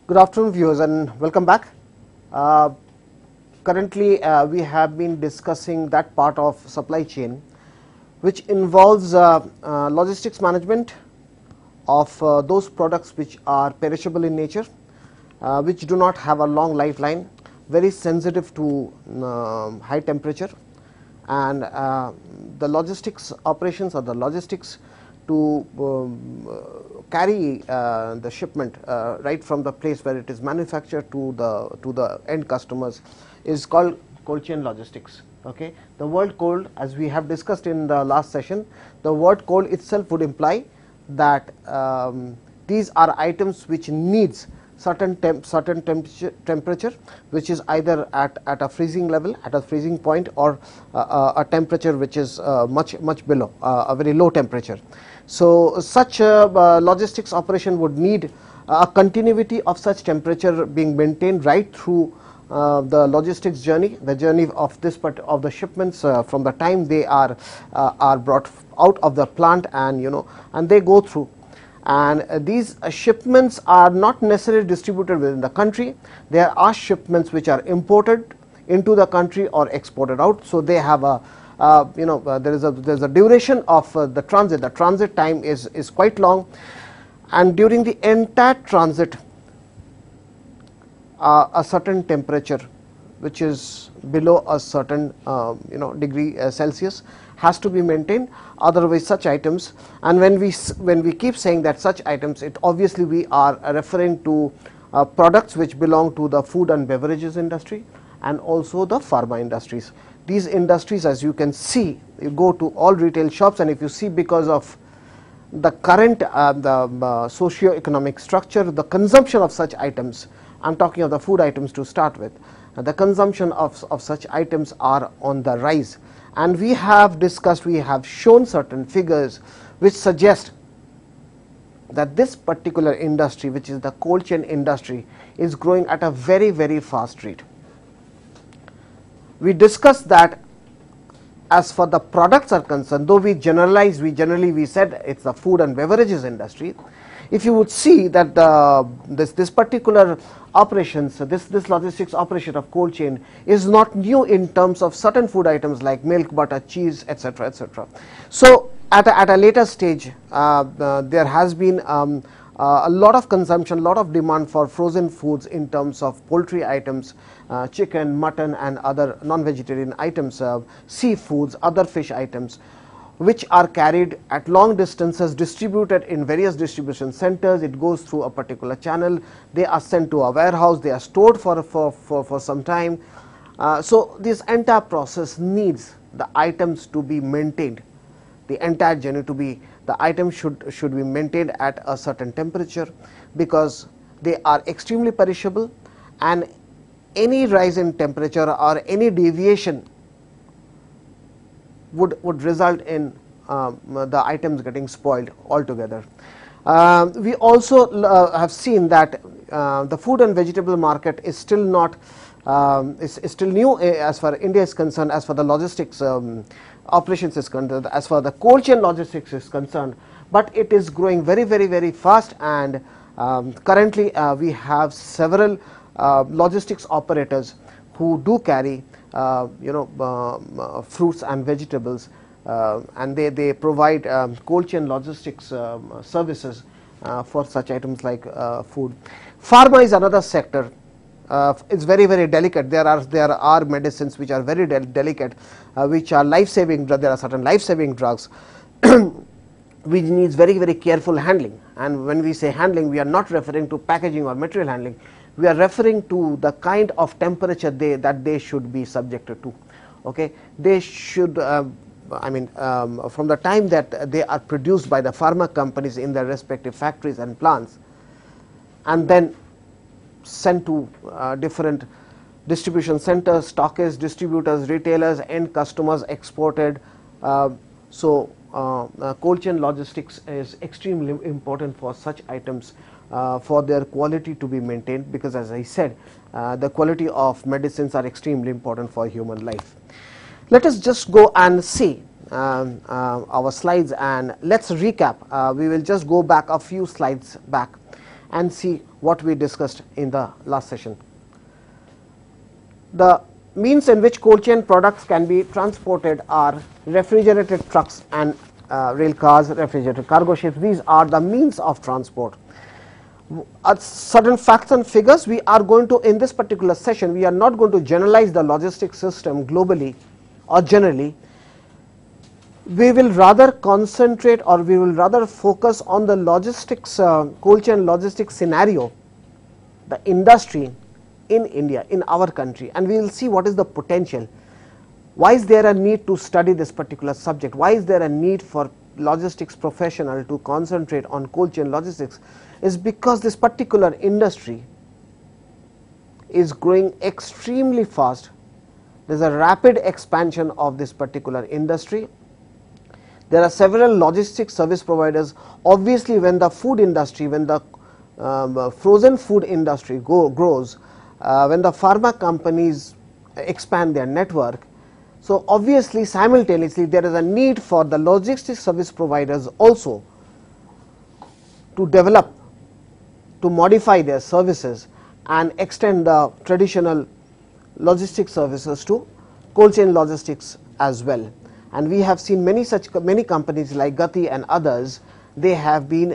Good afternoon, viewers, and welcome back. Currently, we have been discussing that part of supply chain which involves logistics management of those products which are perishable in nature, which do not have a long lifeline, very sensitive to high temperature, and the logistics operations or the logistics to carry the shipment right from the place where it is manufactured to the end customers is called cold chain logistics. Okay, the word cold, as we have discussed in the last session, the word cold itself would imply that these are items which needs certain temperature, which is either at a freezing level, at a freezing point, or a temperature which is much below, a very low temperature. So such logistics operation would need a continuity of such temperature being maintained right through the logistics journey, the journey of this part of the shipments from the time they are brought out of the plant, and they go through. And these shipments are not necessarily distributed within the country. There are shipments which are imported into the country or exported out. So they have a there's a duration of the transit. The transit time is quite long, and during the entire transit, a certain temperature, which is below a certain degree Celsius, has to be maintained. Otherwise, such items, and when we keep saying that such items, it obviously we are referring to products which belong to the food and beverages industry and also the pharma industries. These industries, as you can see, you go to all retail shops, and if you see, because of the current socio-economic structure, the consumption of such items, I am talking of the food items to start with, the consumption of such items are on the rise. And we have discussed, we have shown certain figures which suggest that this particular industry, which is the cold chain industry, is growing at a very fast rate. We discussed that as for the products are concerned, though we generalized, we said it's the food and beverages industry. If you would see that this particular operations, this logistics operation of cold chain is not new in terms of certain food items like milk, butter, cheese, etc., etc. So at a later stage, there has been a lot of consumption, lot of demand for frozen foods in terms of poultry items, chicken, mutton, and other non-vegetarian items, seafoods, other fish items, which are carried at long distances, distributed in various distribution centers. It goes through a particular channel, they are sent to a warehouse, they are stored for some time. So this entire process needs the items to be maintained, the entire journey to be, the items should be maintained at a certain temperature, because they are extremely perishable, and any rise in temperature or any deviation would result in the items getting spoiled altogether. We also have seen that the food and vegetable market is still not is still new as far India is concerned, as far the logistics operations is concerned, as far the cold chain logistics is concerned, but it is growing very fast, and currently we have several logistics operators who do carry fruits and vegetables, and they provide cold chain logistics services for such items like food. Pharma is another sector. It's very delicate. There are medicines which are very delicate, which are life-saving. There are certain life-saving drugs which needs very careful handling. And when we say handling, we are not referring to packaging or material handling, we are referring to the kind of temperature that they should be subjected to. Okay, they should from the time that they are produced by the pharma companies in their respective factories and plants, and then sent to different distribution centers, stockists, distributors, retailers, end customers, exported. Cold chain logistics is extremely important for such items, for their quality to be maintained, because as I said, the quality of medicines are extremely important for human life. Let us just go and see our slides, and let's recap. We will just go back a few slides back and see what we discussed in the last session. The means in which cold chain products can be transported are refrigerated trucks and rail cars, refrigerated cargo ships. These are the means of transport. Certain facts and figures we are going to, in this particular session, we are not going to generalize the logistics system globally or generally. We will rather concentrate, or we will rather focus on the logistics, cold chain logistics scenario, the industry in India, in our country, and we will see what is the potential. Why is there a need to study this particular subject? Why is there a need for logistics professional to concentrate on cold chain logistics? Is because this particular industry is growing extremely fast. There is a rapid expansion of this particular industry. There are several logistics service providers. Obviously, when the food industry, when the frozen food industry grows, when the pharma companies expand their network, so obviously simultaneously there is a need for the logistics service providers also to develop, to modify their services and extend the traditional logistics services to cold chain logistics as well. And we have seen many companies like Gati and others, they have been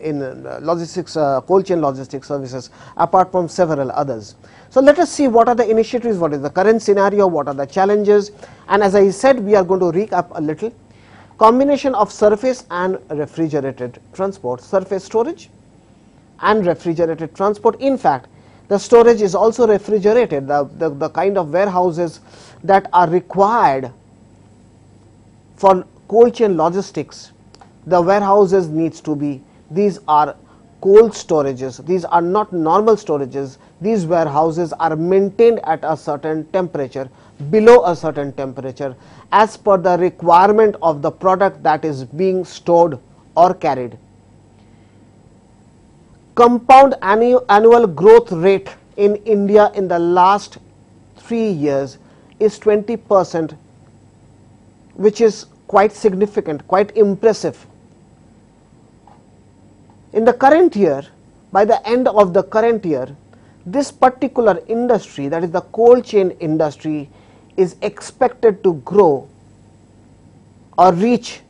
in logistics, cold chain logistics services, apart from several others. So let us see what are the initiatives, what is the current scenario, what are the challenges, and as I said, we are going to recap a little. Combination of surface and refrigerated transport, surface storage and refrigerated transport. In fact, the storage is also refrigerated, the kind of warehouses that are required for cold chain logistics, the warehouses needs to be, these are cold storages, these are not normal storages. These warehouses are maintained at a certain temperature, below a certain temperature, as per the requirement of the product that is being stored or carried. Compound annual growth rate in India in the last 3 years is 20%, which is quite significant, quite impressive. In the current year, by the end of the current year, this particular industry, that is the cold chain industry, is expected to grow or reach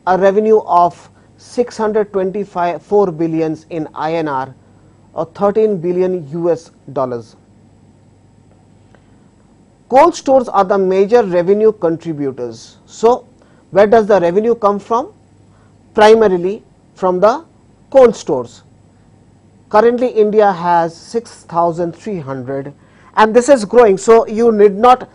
a revenue of 624 billions in INR or 13 billion US dollars. Cold stores are the major revenue contributors. So, where does the revenue come from? Primarily from the cold stores. Currently, India has 6,300 and this is growing. So, you need not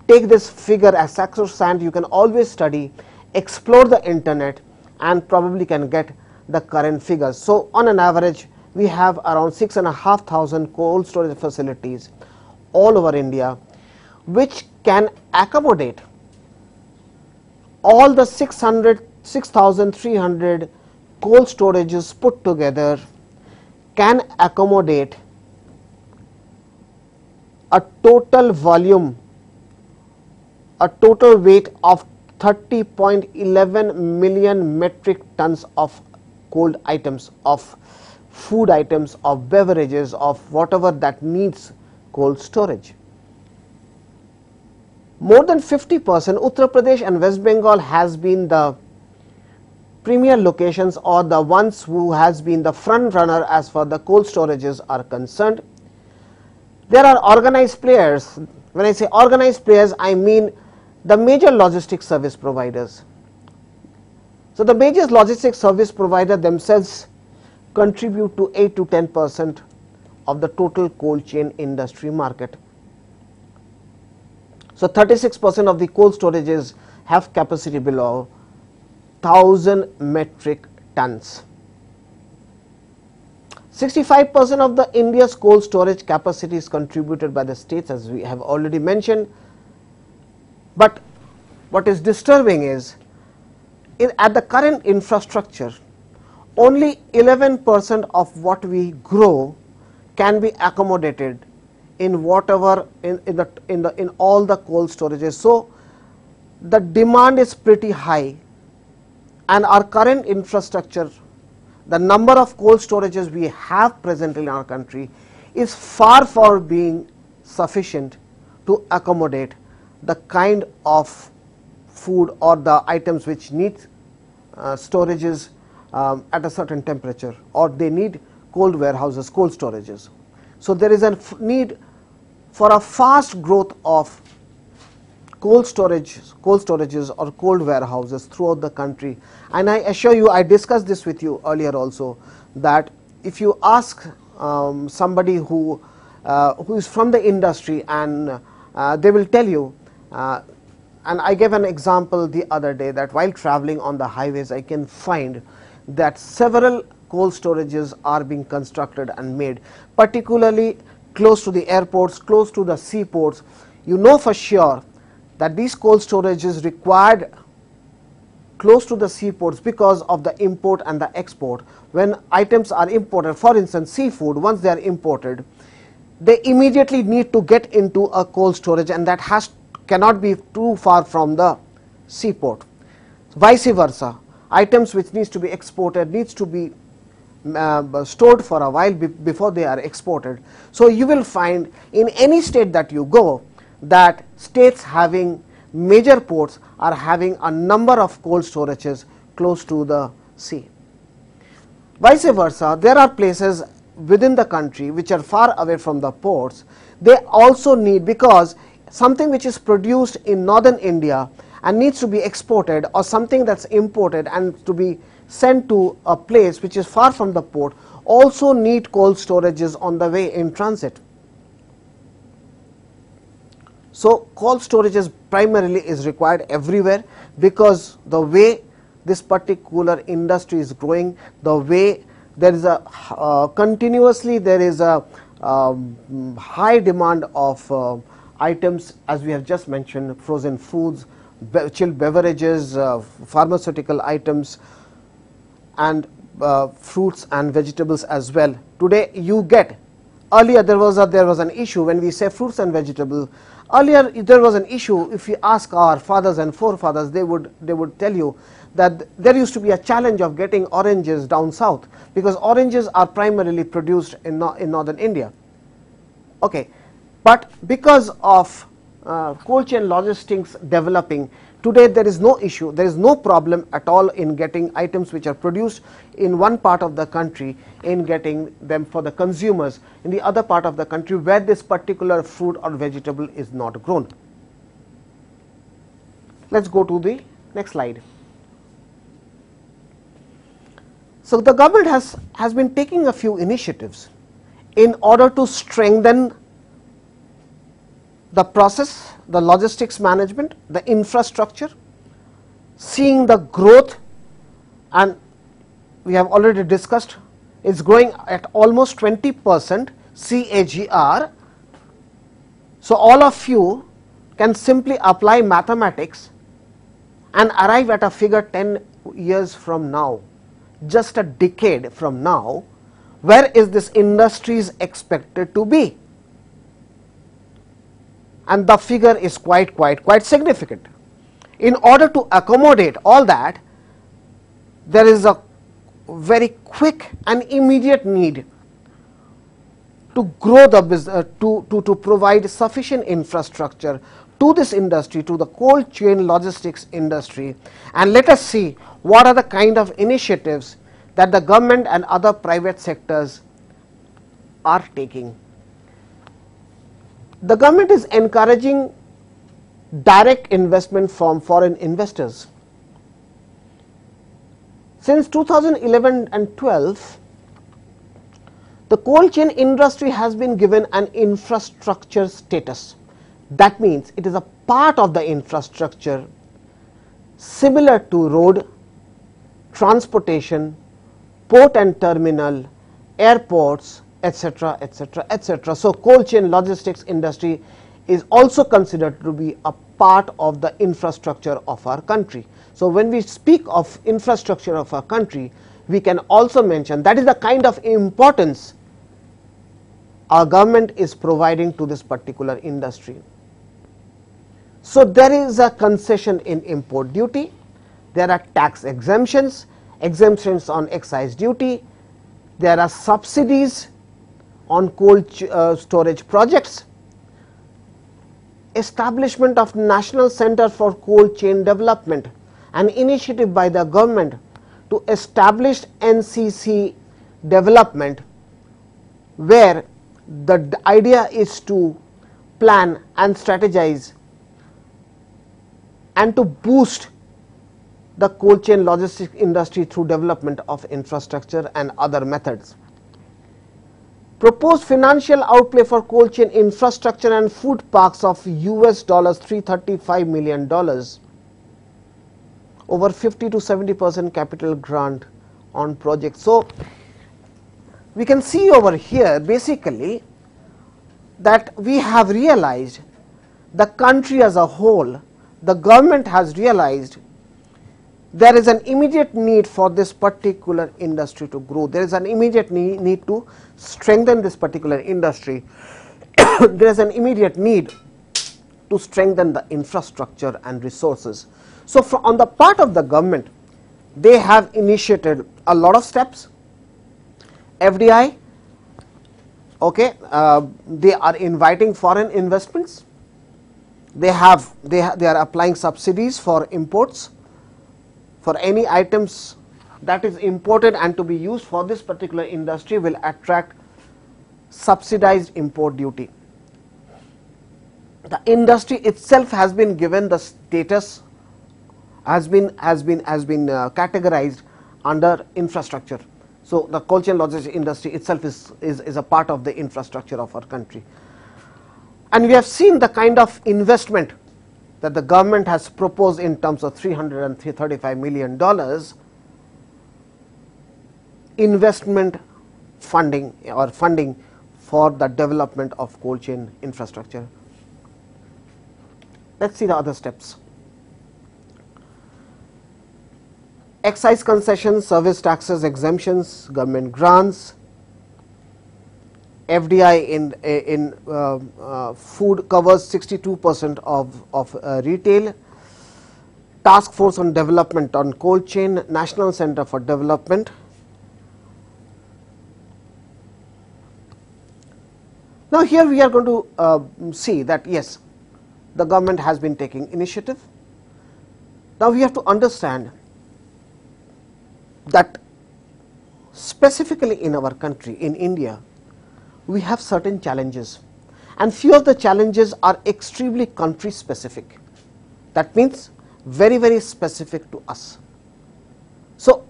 take this figure as sacrosanct. You can always study, explore the internet and probably can get the current figures. So, on an average, we have around 6,500 cold storage facilities all over India, which can accommodate all the 6,300 cold storages put together, can accommodate a total volume, a total weight of 30.11 million metric tons of cold items, of food items, of beverages, of whatever that needs cold storage. More than 50%, Uttar Pradesh and West Bengal has been the premier locations or the ones who has been the front runner as far the cold storages are concerned. There are organized players. When I say organized players, I mean the major logistics service providers. So the major logistics service provider themselves contribute to 8 to 10% of the total cold chain industry market. So 36% of the cold storages have capacity below 1000 metric tons. 65% of the India's cold storage capacity is contributed by the states, as we have already mentioned. But what is disturbing is, at the current infrastructure, only 11% of what we grow can be accommodated in whatever in all the cold storages. So the demand is pretty high, and our current infrastructure, the number of cold storages we have presently in our country, is far from being sufficient to accommodate the kind of food or the items which need storages at a certain temperature, or they need cold warehouses, cold storages. So there is a need for a fast growth of cold storages or cold warehouses throughout the country. And I assure you, I discussed this with you earlier also, that if you ask somebody who is from the industry, and they will tell you, and I gave an example the other day, that while traveling on the highways, I can find that several cold storages are being constructed and made, particularly close to the airports, close to the seaports. You know for sure that these cold storages required close to the seaports because of the import and the export. When items are imported, for instance seafood, once they are imported, they immediately need to get into a cold storage, and that cannot be too far from the seaport. Vice versa, items which needs to be exported needs to be stored for a while before they are exported. So you will find in any state that you go, that states having major ports are having a number of cold storages close to the sea. Vice versa, there are places within the country which are far away from the ports. They also need, because something which is produced in northern India and needs to be exported, or something that's imported and to be sent to a place which is far from the port, also need cold storages on the way in transit. So cold storages primarily is required everywhere, because the way this particular industry is growing, the way there is a continuously there is a high demand of items, as we have just mentioned, frozen foods, chilled beverages, pharmaceutical items, and fruits and vegetables as well. Today you get, earlier there was an issue when we say fruits and vegetables. Earlier there was an issue. If you ask our fathers and forefathers, they would tell you that there used to be a challenge of getting oranges down south, because oranges are primarily produced in northern India. Okay, but because of cold chain logistics developing, today there is no issue, there is no problem at all in getting items which are produced in one part of the country, in getting them for the consumers in the other part of the country where this particular fruit or vegetable is not grown. Let's go to the next slide. So the government has been taking a few initiatives in order to strengthen the process, the logistics management, the infrastructure, seeing the growth, and we have already discussed, is growing at almost 20% CAGR. So all of you can simply apply mathematics and arrive at a figure 10 years from now, just a decade from now, where is this industry is expected to be? And the figure is quite significant. In order to accommodate all that, there is a very quick and immediate need to grow the business, to provide sufficient infrastructure to this industry, to the cold chain logistics industry. And let us see what are the kind of initiatives that the government and other private sectors are taking. The government is encouraging direct investment from foreign investors. Since 2011 and 12, the cold chain industry has been given an infrastructure status. That means it is a part of the infrastructure similar to road, transportation, port and terminal, airports, etc., etc., etc. So, cold chain logistics industry is also considered to be a part of the infrastructure of our country. So, when we speak of infrastructure of our country, we can also mention that is the kind of importance our government is providing to this particular industry. So, there is a concession in import duty, there are tax exemptions, exemptions on excise duty, there are subsidies on cold storage projects, establishment of National Center for Cold Chain Development, an initiative by the government to establish NCC development, where the idea is to plan and strategize and to boost the cold chain logistics industry through development of infrastructure and other methods. Proposed financial outlay for cold chain infrastructure and food parks of US $335 million, over 50 to 70% capital grant on projects. So, we can see over here basically that we have realized, the country as a whole, the government has realized there is an immediate need for this particular industry to grow. There is an immediate need to strengthen this particular industry. There is an immediate need to strengthen the infrastructure and resources. So, on the part of the government, they have initiated a lot of steps. FDI, okay, they are inviting foreign investments. They are applying subsidies for imports. For any items that is imported and to be used for this particular industry will attract subsidized import duty. The industry itself has been given the status, has been categorized under infrastructure. So, the cold chain logistics industry itself is a part of the infrastructure of our country. And we have seen the kind of investment that the government has proposed in terms of $335 million investment funding or funding for the development of cold chain infrastructure. Let us see the other steps. Excise concessions, service taxes, exemptions, government grants, FDI in food covers 62% of retail, task force on development on cold chain, National Center for Development. Now, here we are going to see that yes, the government has been taking initiative. Now, we have to understand that specifically in our country, in India, we have certain challenges, and few of the challenges are extremely country specific. That means very, very specific to us. So,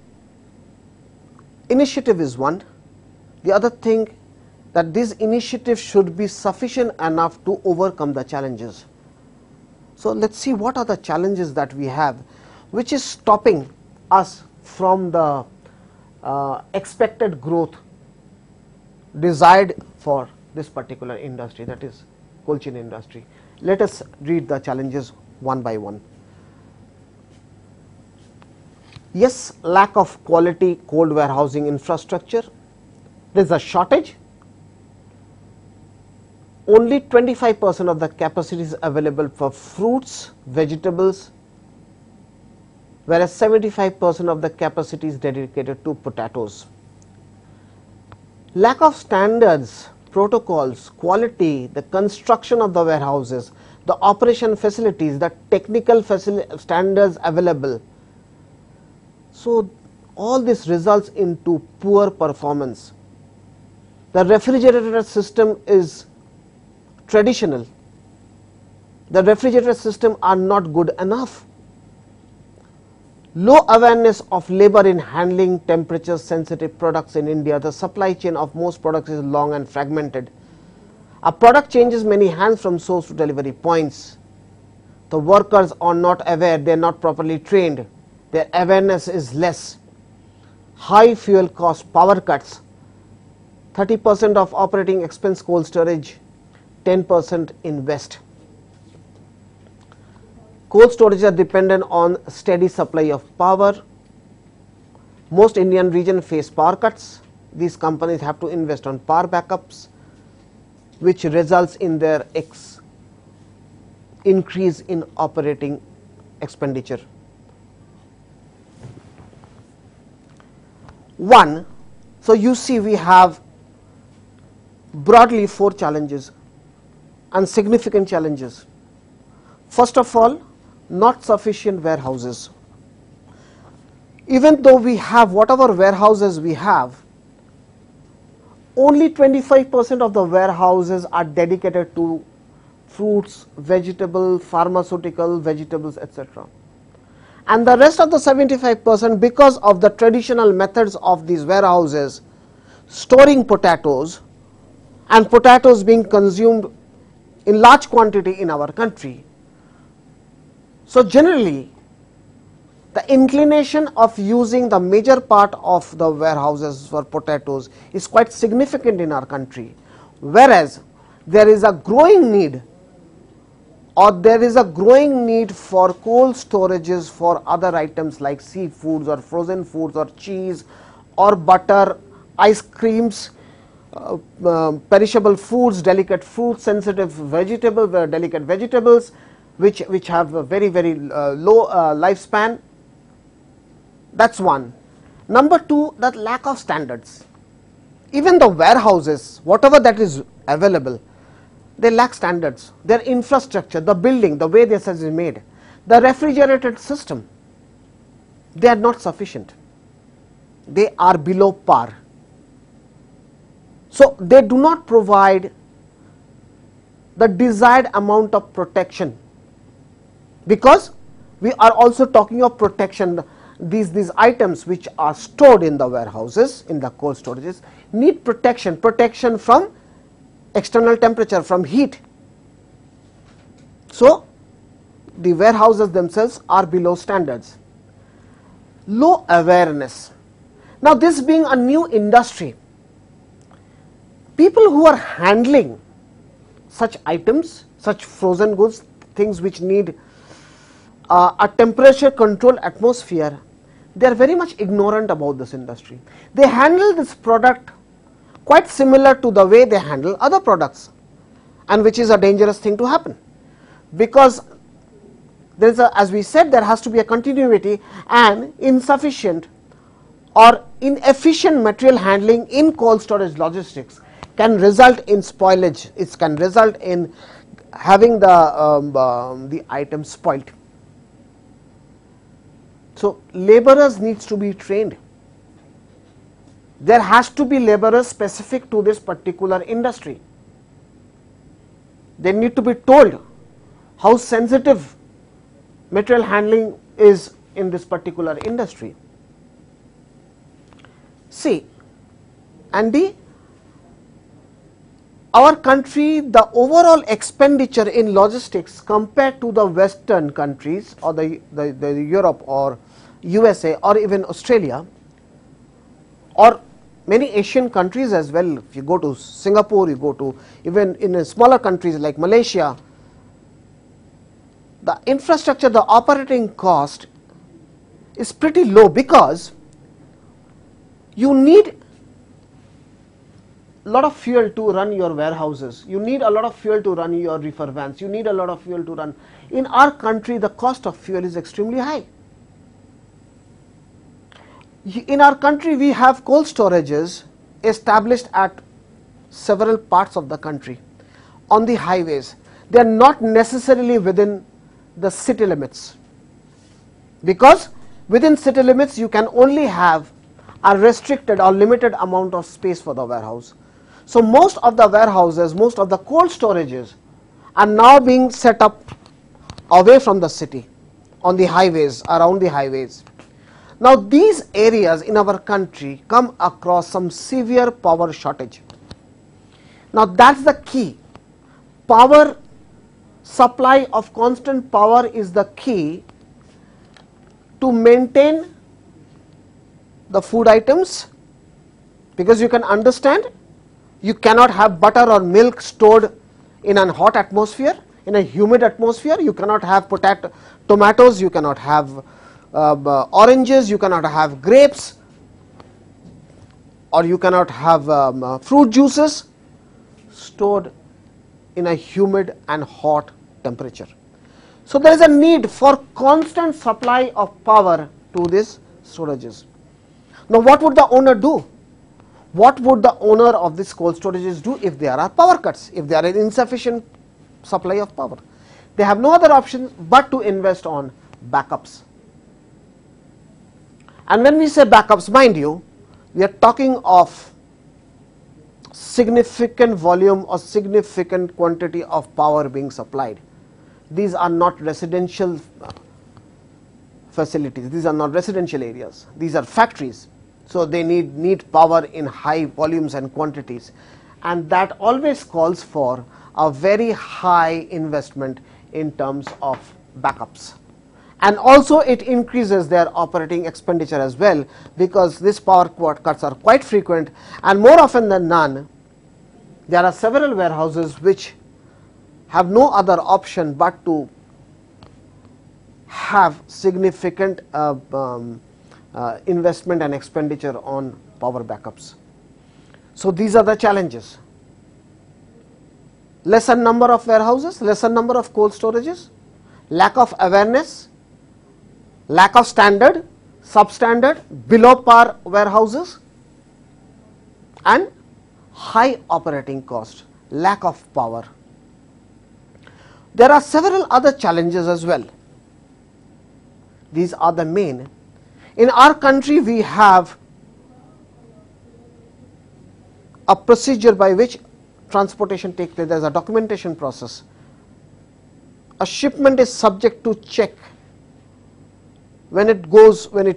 initiative is one. The other thing, that this initiative should be sufficient enough to overcome the challenges. So, let us see what are the challenges that we have, which is stopping us from the expected growth desired for this particular industry, that is cold chain industry. Let us read the challenges one by one. Yes, lack of quality cold warehousing infrastructure. There is a shortage. Only 25% of the capacity is available for fruits, vegetables, whereas 75% of the capacity is dedicated to potatoes. Lack of standards, protocols, quality, the construction of the warehouses, the operation facilities, the technical standards available. So, all this results into poor performance. The refrigerator system is traditional. The refrigerator system are not good enough. Low awareness of labor in handling temperature sensitive products in India. The supply chain of most products is long and fragmented. A product changes many hands from source to delivery points. The workers are not aware, they are not properly trained, their awareness is less. High fuel cost, power cuts, 30% of operating expense cold storage, 10% in West. Cold storage are dependent on steady supply of power. Most Indian regions face power cuts. These companies have to invest on power backups, which results in their increase in operating expenditure. One, so you see we have broadly 4 challenges and significant challenges. First of all, not sufficient warehouses. Even though we have whatever warehouses we have, only 25% of the warehouses are dedicated to fruits, vegetables, pharmaceutical, vegetables, etc. And the rest of the 75%, because of the traditional methods of these warehouses, storing potatoes and potatoes being consumed in large quantity in our country. So generally, the inclination of using the major part of the warehouses for potatoes is quite significant in our country, whereas there is a growing need, or there is a growing need for cold storages for other items like seafoods or frozen foods or cheese or butter, ice creams, perishable foods, delicate fruits, sensitive vegetables, delicate vegetables, which have a very low lifespan. That's one. Number 2, that lack of standards. Even the warehouses, whatever that is available, they lack standards. Their infrastructure, the building, the way this is made, the refrigerated system, they are not sufficient. They are below par. So they do not provide the desired amount of protection, because we are also talking of protection. These items which are stored in the warehouses, in the cold storages, need protection from external temperature, from heat. So the warehouses themselves are below standards. Low awareness. Now this being a new industry, people who are handling such items, such frozen goods, things which need a temperature controlled atmosphere, they are very much ignorant about this industry. They handle this product quite similar to the way they handle other products, and which is a dangerous thing to happen, because there is as we said, there has to be a continuity, and insufficient or inefficient material handling in cold storage logistics can result in spoilage. It can result in having the item spoilt. So laborers needs to be trained. There has to be laborers specific to this particular industry. They need to be told how sensitive material handling is in this particular industry. See, Andy, our country, the overall expenditure in logistics compared to the Western countries, or the Europe or USA or even Australia, or many Asian countries as well. If you go to Singapore, you go to even in smaller countries like Malaysia, the infrastructure, the operating cost is pretty low, because you need a lot of fuel to run your warehouses, you need a lot of fuel to run your reefer vans, you need a lot of fuel to run. In our country, the cost of fuel is extremely high. In our country, we have cold storages established at several parts of the country on the highways. They are not necessarily within the city limits, because within city limits you can only have a restricted or limited amount of space for the warehouse. So most of the warehouses, most of the cold storages are now being set up away from the city, on the highways, around the highways. Now, these areas in our country come across some severe power shortage. Now, that's the key. Power supply of constant power is the key to maintain the food items, because you can understand you cannot have butter or milk stored in a hot atmosphere, in a humid atmosphere. You cannot have tomatoes, you cannot have oranges, you cannot have grapes, or you cannot have fruit juices stored in a humid and hot temperature. So, there is a need for constant supply of power to these storages. Now, what would the owner do? What would the owner of these cold storages do if there are power cuts, if there is insufficient supply of power? They have no other option but to invest on backups. And when we say backups, mind you, we are talking of significant volume or significant quantity of power being supplied. These are not residential facilities, these are not residential areas, these are factories. So, they need power in high volumes and quantities, and that always calls for a very high investment in terms of backups. And also it increases their operating expenditure as well, because these power cuts are quite frequent, and more often than none there are several warehouses which have no other option but to have significant investment and expenditure on power backups. So, these are the challenges: lesser number of warehouses, lesser number of cold storages, lack of awareness, lack of standard, substandard, below par warehouses, and high operating cost, lack of power. There are several other challenges as well. These are the main. In our country, we have a procedure by which transportation takes place. There is a documentation process. A shipment is subject to check when it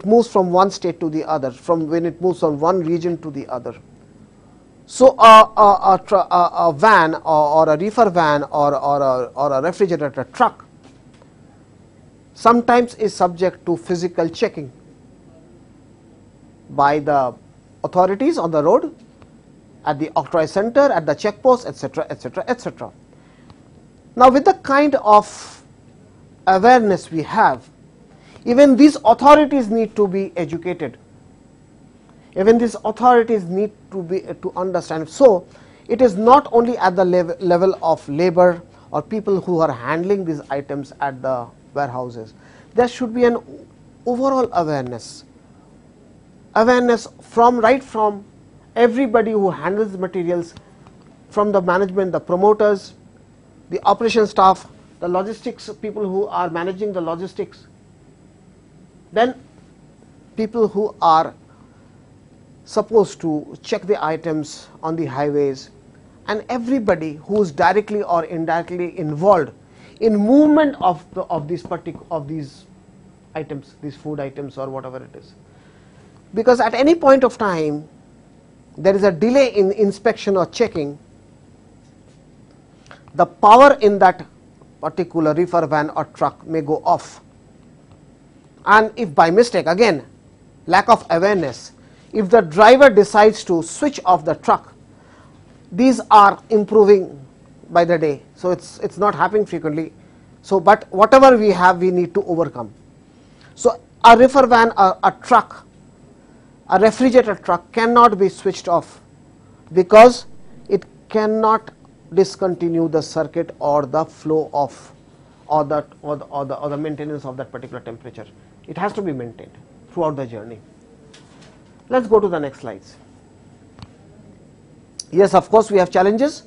moves from one state to the other, when it moves from one region to the other. So, a van or a reefer van or a refrigerator truck sometimes is subject to physical checking by the authorities on the road, at the octroi center, at the checkpost, etc., etc., etc. Now, with the kind of awareness we have, even these authorities need to be educated. Even these authorities need to understand. So, it is not only at the level of labor or people who are handling these items at the warehouses. There should be an overall awareness right from everybody who handles the materials, from the management, the promoters, the operation staff, the logistics people who are managing the logistics, then people who are supposed to check the items on the highways, and everybody who is directly or indirectly involved in movement of these items, these food items or whatever it is. Because at any point of time there is a delay in inspection or checking, the power in that particular reefer van or truck may go off. And if by mistake, again lack of awareness, if the driver decides to switch off the truck, these are improving by the day. So, it's not happening frequently. So, but whatever we have, we need to overcome. So, a reefer van, a truck, a refrigerator truck cannot be switched off, because it cannot discontinue the circuit or the flow of or the maintenance of that particular temperature. It has to be maintained throughout the journey. Let us go to the next slides. Yes, of course, we have challenges,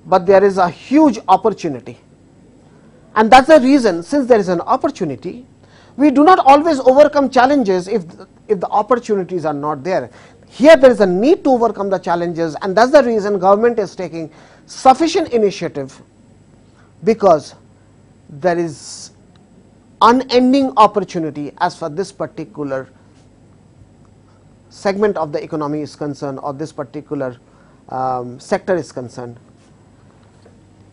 but there is a huge opportunity, and that is the reason, since there is an opportunity, we do not always overcome challenges if the opportunities are not there. Here there is a need to overcome the challenges, and that is the reason government is taking sufficient initiative, because there is unending opportunity as far this particular segment of the economy is concerned, or this particular sector is concerned.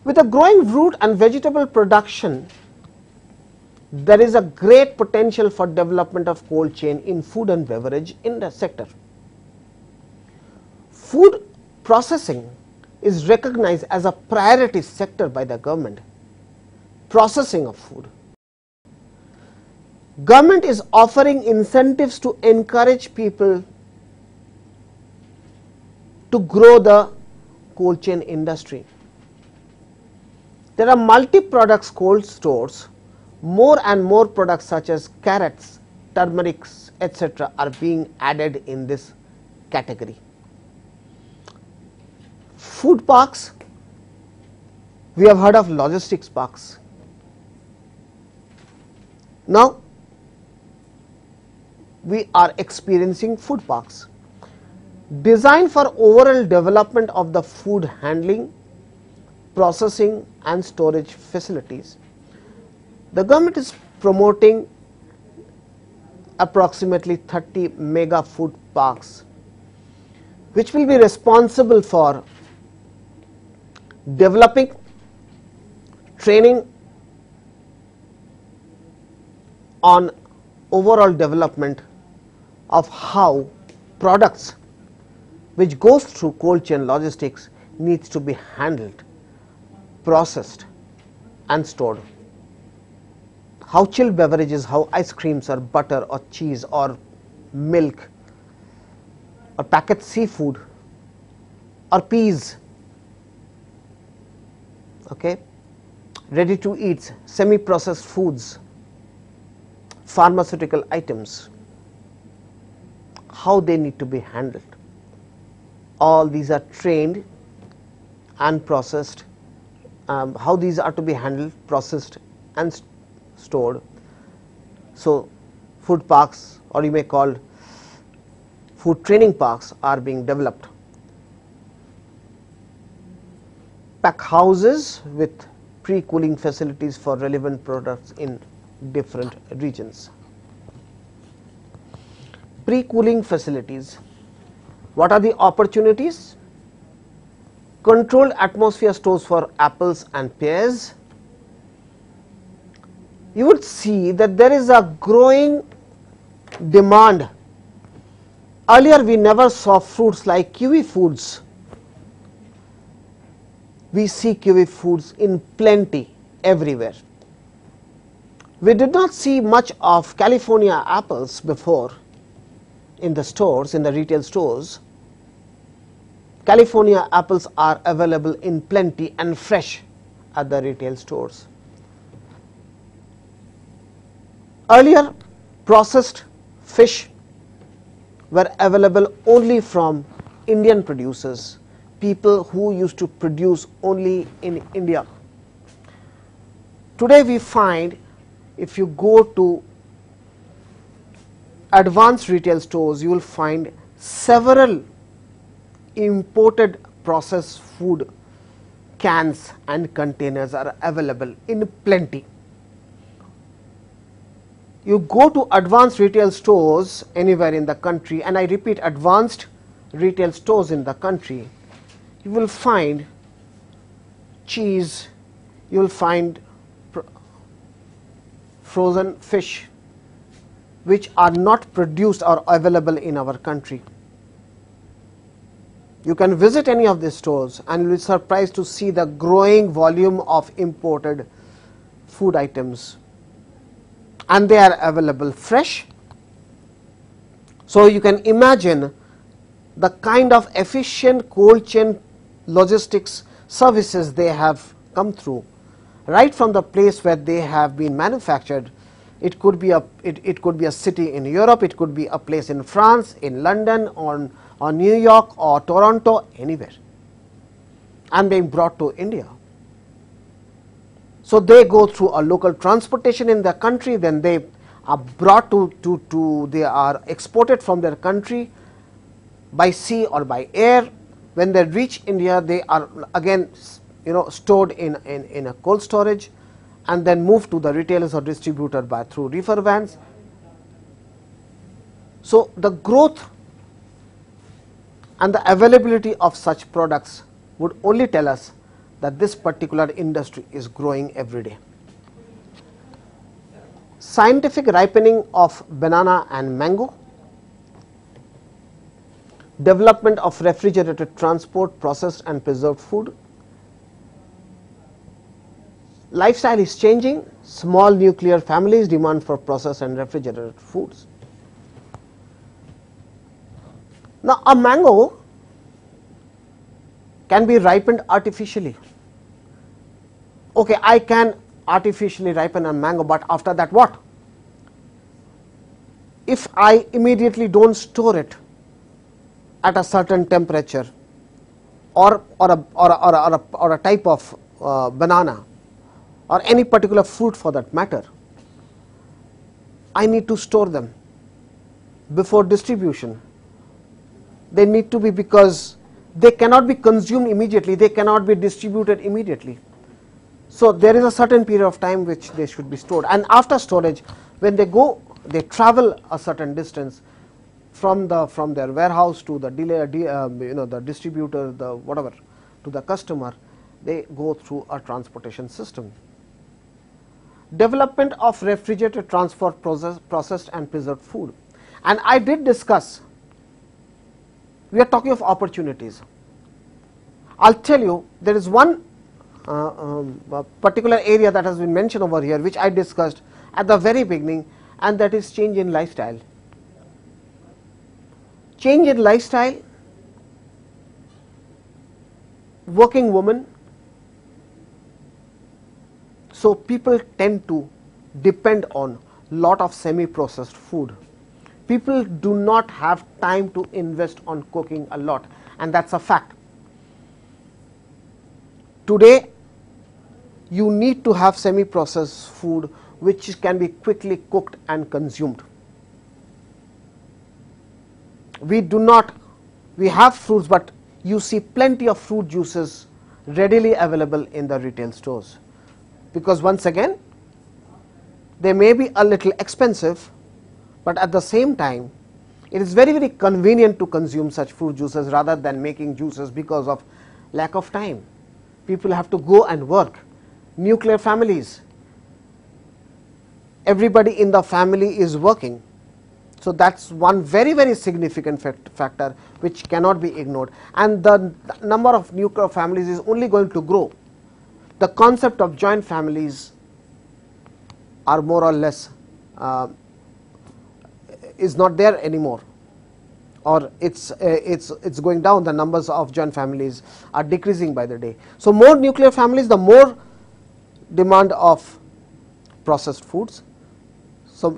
With a growing fruit and vegetable production, there is a great potential for development of cold chain in food and beverage in the sector. Food processing is recognized as a priority sector by the government. Processing of food. Government is offering incentives to encourage people to grow the cold chain industry. There are multi-products cold stores. More and more products such as carrots, turmerics, etc. are being added in this category. Food parks, we have heard of logistics parks. Now, we are experiencing food parks designed for overall development of the food handling, processing and storage facilities. The government is promoting approximately 30 mega food parks, which will be responsible for developing, training on overall development of how products which goes through cold chain logistics needs to be handled, processed and stored. How chilled beverages, how ice creams or butter or cheese or milk or packet seafood or peas, okay, ready to eat, semi processed foods, pharmaceutical items, how they need to be handled. All these are trained and processed, how these are to be handled, processed and stored. So, food parks, or you may call food training parks, are being developed. Pack houses with pre-cooling facilities for relevant products in different regions. Pre-cooling facilities. What are the opportunities? Controlled atmosphere stores for apples and pears. You would see that there is a growing demand. Earlier we never saw fruits like kiwi foods. We see kiwi foods in plenty everywhere. We did not see much of California apples before in the stores, in the retail stores. California apples are available in plenty and fresh at the retail stores. Earlier, processed fish were available only from Indian producers, people who used to produce only in India. Today we find, if you go to advanced retail stores, you will find several imported processed food cans and containers are available in plenty. You go to advanced retail stores anywhere in the country, and I repeat, advanced retail stores in the country, you will find cheese, you will find frozen fish which are not produced or available in our country. You can visit any of these stores and you will be surprised to see the growing volume of imported food items, and they are available fresh. So you can imagine the kind of efficient cold chain logistics services they have come through, right from the place where they have been manufactured. It could be a city in Europe, it could be a place in France, in London, or New York or Toronto, anywhere, and being brought to India. So they go through a local transportation in the country, then they are brought they are exported from their country by sea or by air. When they reach India, they are again stored in a cold storage, and then move to the retailers or distributor by through reefer vans. So the growth and the availability of such products would only tell us that this particular industry is growing every day. Scientific ripening of banana and mango, development of refrigerated transport, processed and preserved food. Lifestyle is changing, small nuclear families demand for processed and refrigerated foods. Now, a mango can be ripened artificially. Okay, I can artificially ripen a mango, but after that what? If I immediately don't store it at a certain temperature, or a type of banana, or any particular fruit for that matter, I need to store them before distribution. They need to be, because they cannot be consumed immediately, they cannot be distributed immediately. So there is a certain period of time which they should be stored, and after storage, when they go, they travel a certain distance from their warehouse to the the distributor, the whatever, to the customer, they go through a transportation system. Development of refrigerated transport, processed and preserved food, and I did discuss. We are talking of opportunities. I'll tell you, there is one particular area that has been mentioned over here, which I discussed at the very beginning, and that is change in lifestyle. Change in lifestyle, working woman. So people tend to depend on lot of semi-processed food. People do not have time to invest on cooking a lot, and that's a fact. Today, you need to have semi-processed food which can be quickly cooked and consumed. We have fruits, but you see plenty of fruit juices readily available in the retail stores, because once again, they may be a little expensive, but at the same time, it is very, very convenient to consume such fruit juices rather than making juices because of lack of time. People have to go and work. Nuclear families, everybody in the family is working. So that's one very, very significant factor which cannot be ignored, and the number of nuclear families is only going to grow. The concept of joint families are more or less is not there anymore, or it's going down. The numbers of joint families are decreasing by the day. So more nuclear families, the more demand of processed foods. So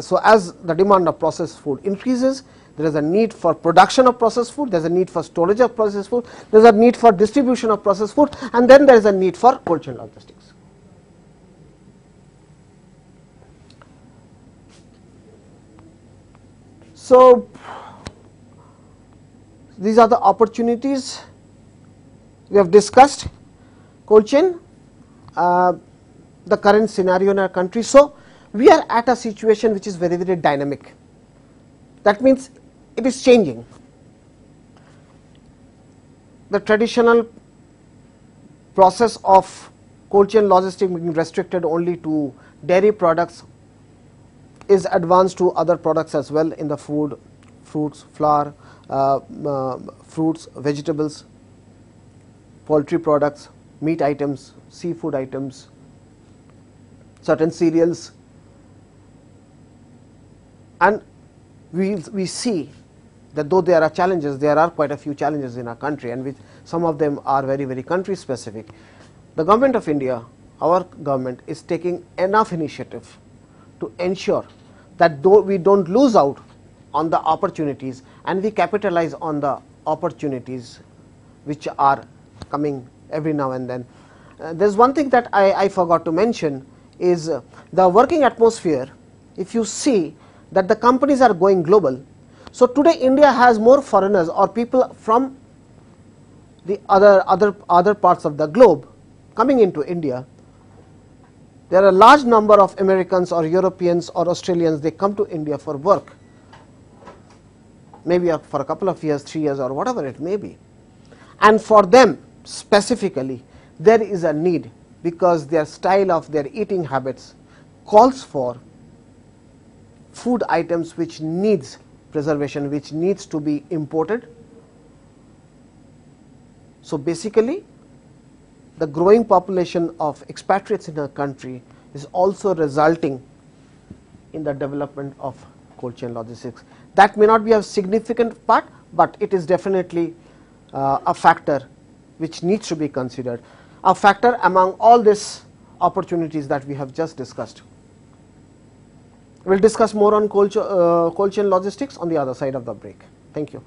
so as the demand of processed food increases, there is a need for production of processed food, there is a need for storage of processed food, there is a need for distribution of processed food, and then there is a need for cold chain logistics. So these are the opportunities we have discussed. Cold chain, the current scenario in our country. So we are at a situation which is very, very dynamic. That means it is changing. The traditional process of cold chain logistics being restricted only to dairy products is advanced to other products as well in the food, fruits, flour, fruits, vegetables, poultry products, meat items, seafood items, certain cereals, and we see that though there are challenges, there are quite a few challenges in our country, and which some of them are very, very country specific. The government of India, our government, is taking enough initiative to ensure that though we don't lose out on the opportunities, and we capitalize on the opportunities which are coming every now and then. There is one thing that I forgot to mention is the working atmosphere. If you see that the companies are going global, so today India has more foreigners or people from the other parts of the globe coming into India There are a large number of Americans or Europeans or Australians, they come to India for work, maybe for a couple of years, 3 years or whatever it may be. And for them specifically, there is a need, because their style of their eating habits calls for food items which needs preservation, which needs to be imported. So basically, the growing population of expatriates in our country is also resulting in the development of cold chain logistics. That may not be a significant part, but it is definitely a factor which needs to be considered, a factor among all these opportunities that we have just discussed. We will discuss more on cold chain logistics on the other side of the break. Thank you.